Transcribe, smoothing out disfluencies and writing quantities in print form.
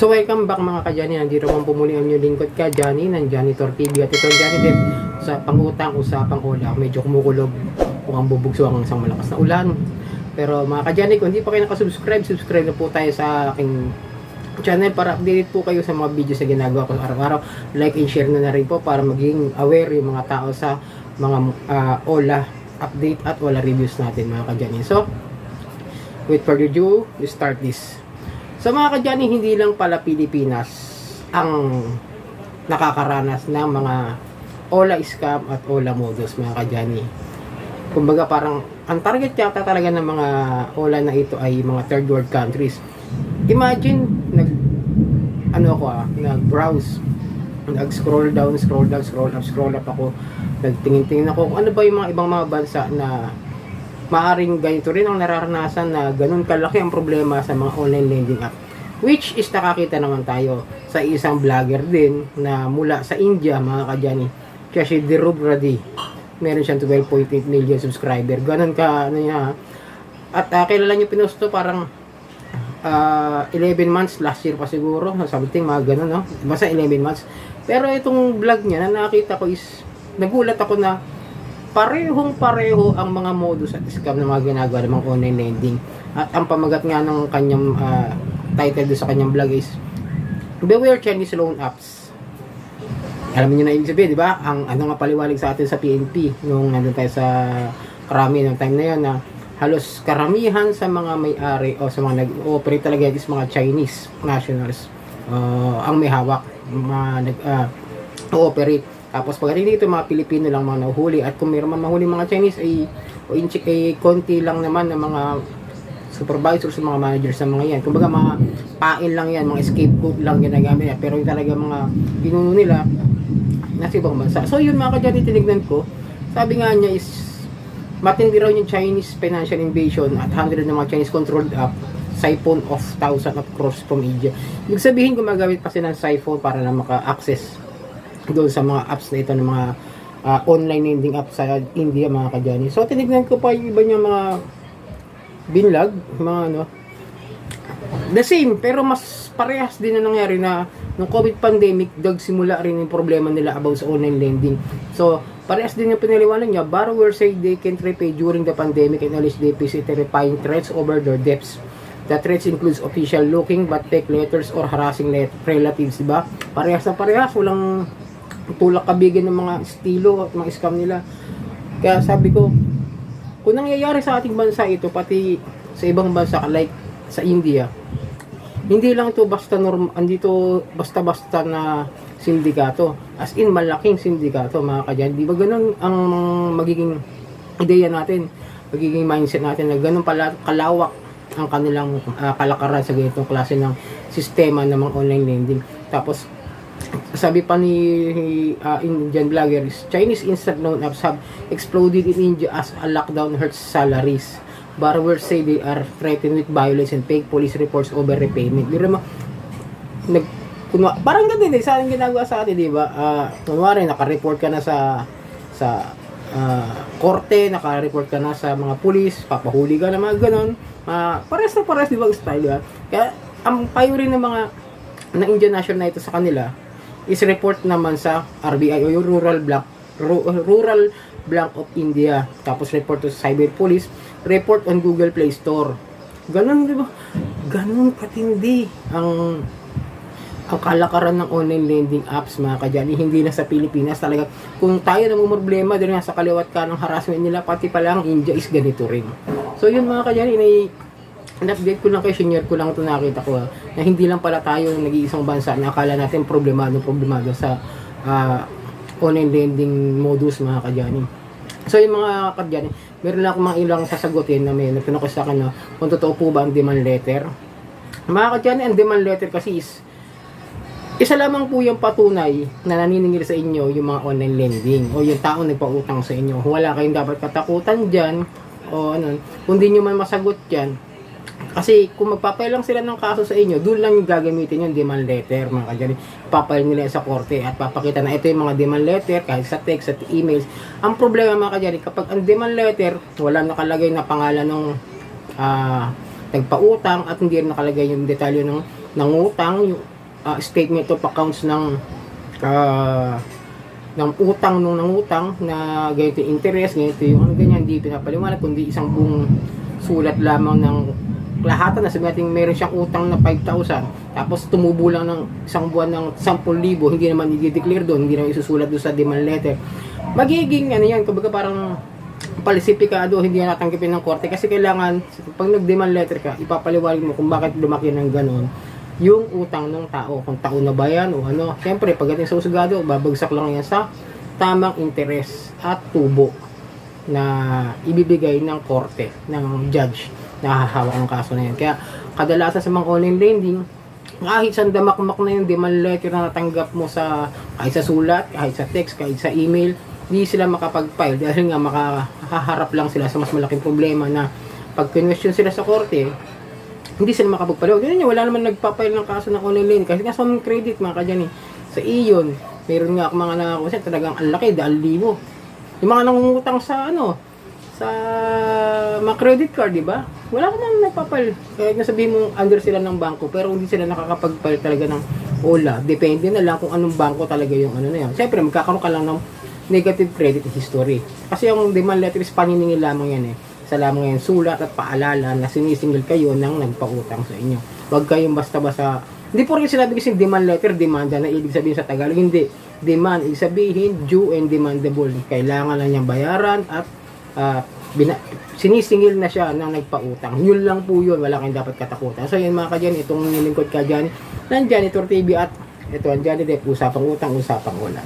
So welcome back mga ka-Johnny. Nandito naman pumuli ang inyong lingkod ka, Johnny, ng Johnny TV. At ito ang Johnny Depp sa pangutang usapang ulam. Medyo kumukulog, mukhang bubugso ang isang malakas na ulan. Pero mga ka-Johnny, kung hindi pa kayo nakasubscribe, subscribe na po tayo sa aking channel para update po kayo sa mga videos na ginagawa ko araw-araw. Like and share na rin po para maging aware yung mga tao sa mga OLA update at OLA reviews natin mga ka-Johnny. So, without further ado, we start this. So mga ka-Johnny, hindi lang pala Pilipinas ang nakakaranas ng mga OLA scam at OLA modus mga ka-Johnny. Kumbaga parang ang target yata talaga ng mga OLA na ito ay mga third world countries. Imagine nag-browse, nag-scroll down, scroll up ako, nagtingin-tingin ako kung ano ba yung mga ibang mga bansa na maaring ganito rin ang nararanasan na ganun kalaki ang problema sa mga online lending app. Which is nakakita naman tayo sa isang vlogger din na mula sa India mga ka-Johnny. Siya si Dhruv Reddy. Meron siyang 12.8 million subscriber. Ganun ka, ano niya. At kilala niyo pinost to parang 11 months last year pa siguro. Something mga ganun, no? Basta 11 months. Pero itong vlog niya na nakita ko is nagulat ako na parehong-pareho ang mga modus at scam na mga ginagawa ng mga online lending. At ang pamagat nga ng kanyang title doon sa kanyang vlog is Beware Chinese Loan Apps. Alam niyo na ibig sabihin, di ba? Ang ano nga paliwanag sa atin sa PNP nung nandun tayo sa Karami ng time na yun na halos karamihan sa mga may-ari o sa mga nag-ooperate talaga is mga Chinese nationals ang may hawak, mga nag-ooperate. Tapos pag dito mga Pilipino lang mga nahuhuli at kung mayroon man mahuli mga Chinese ay konti lang naman ng mga supervisors sa mga managers sa mga yan. Kumbaga mga pain lang yan, mga scapegoat lang ginagamit yan. Pero yung talaga mga pinuno nila nasa ibang bansa. So yun mga ka-Johnny, tinignan ko. Sabi nga niya is matindi raw yung Chinese financial invasion at 100 ng mga Chinese controlled app siphon of thousands of crores from India. Ibig sabihin gumagamit pa sila ng siphon para na maka-access doon sa mga apps na ito ng mga online lending apps sa India mga ka-Johnny. So tinignan ko pa yung iba niya mga binlog, mga ano, the same, pero mas parehas din na nangyari na nung COVID pandemic, simula rin yung problema nila about sa online lending. So parehas din yung pinaliwanag niya, borrowers say they can't repay during the pandemic and alleged they face terrifying threats over their debts. The threats includes official looking but fake letters or harassing relatives, diba? Parehas na parehas, walang tulak kabigan ng mga estilo at mga scam nila. Kaya sabi ko, kung nangyayari sa ating bansa ito, pati sa ibang bansa like sa India, hindi lang ito basta-basta na sindikato. As in, malaking sindikato mga ka-Johnny. Di ba ganun ang magiging ideya natin, magiging mindset natin na ganun pala kalawak ang kanilang kalakaran sa ganitong klase ng sistema ng mga online lending. Tapos sabi pa ni Indian vlogger, Chinese instant loan apps have exploded in India as a lockdown hurts salaries. Borrowers say they are threatened with violence and fake police reports over repayment. Di naman, parang ganun din, sa ating ginagawa sa atin, di ba? Kunwari, naka-report ka na sa korte, naka-report ka na sa mga police, papahuli ka na mga ganun. Pares na pares, di ba, style, di ba? Kaya, ang payo rin ng mga ng Indian national na ito sa kanila is report naman sa RBI o yung Rural Bank of India. Tapos report to Cyber Police, report on Google Play Store. Ganun, di ba? Ganun katindi ang kalakaran ng online lending apps mga ka-Johnny. Hindi na sa Pilipinas talaga. Kung tayo namumroblema din nga sa kaliwat ka ng harassment nila, pati pala ang India is ganito rin. So yun mga ka-Johnny, in-update ko lang kayo, senior ko lang ito nakita ko na hindi lang pala tayo nag-iisang bansa na akala natin problemado sa online lending modus mga ka-Johnny. So yung mga ka-Johnny, meron lang akong mga ilang sasagutin na may nagtanong ko sa akin na kung totoo po ba ang demand letter. Mga ka-Johnny, ang demand letter kasi is isa lamang po yung patunay na naniningil sa inyo yung mga online lending o yung taong nagpautang sa inyo. Wala kayong dapat katakutan dyan o ano, kung di nyo man masagot dyan. Kasi kung magpapail lang sila ng kaso sa inyo, doon lang yung gagamitin yung demand letter mga ka-Johnny. Papail nila sa korte at papakita na ito yung mga demand letter kahit sa text at emails. Ang problema mga ka-Johnny, kapag ang demand letter wala nakalagay na pangalan ng nagpautang at hindi nakalagay yung detalye ng nangutang, yung statement of accounts ng utang nung nangutang na ganito yung interest, ganito yung ano ganyan, hindi pinapaliwanag kundi isang buong sulat lamang ng lahatan na sabi natin meron siyang utang na 5,000 tapos tumubo lang ng isang buwan ng 10,000, hindi naman i-declare doon, hindi naman isusulat doon sa demand letter. Magiging ano yan, kumbaga parang palisipikado, hindi na natanggapin ng korte kasi kailangan pag nag-demand letter ka, ipapaliwanag mo kung bakit lumaki ng ganon yung utang ng tao, kung taon na ba yan o ano. Siyempre, pagdating sa usgado, babagsak lang yan sa tamang interest at tubo na ibibigay ng korte, ng judge na hahawak ang kaso na yan. Kaya, kadalasan sa mga online lending, kahit saan damakmak na yung demand letter na natanggap mo sa, kahit sa sulat, kahit sa text, kahit sa email, hindi sila makapag-file dahil nga makaharap lang sila sa mas malaking problema na pag question sila sa korte, hindi sila makapagpalaw. Ganyan, wala naman nagpapile ng kaso ng online lending kasi nga sa credit mga kadyan eh. Sa iyon, meron nga ako mga nakakuha talagang ang laki, 2,000. Yung mga nangungutang sa sa mga credit card, di ba? Wala namang nagpapile. Kaya nasabihin mo under sila ng bangko pero hindi sila nakakapagpile talaga ng OLA. Depende na lang kung anong bangko talaga yung ano na yan. Siyempre, magkakaroon ka lang ng negative credit history. Kasi yung demand letter is paniningil lamang yan eh. Sa lamang yan sulat at paalala na sinisingil kayo ng nagpautang sa inyo. Huwag kayong basta-basta. Hindi po rin sinabi kasi demand letter, demanda na ibig sabihin sa Tagalog. Hindi. Demand, ibig sabihin due and demandable. Kailangan lang niyang bayaran at sinisingil na siya ng nagpautang. Yun lang po yun. Wala kayong dapat katakutan. So yun mga kadyan, itong nilingkod ka dyan ng Janitor TV at ito ang Janidep, usapang utang, usapang wala.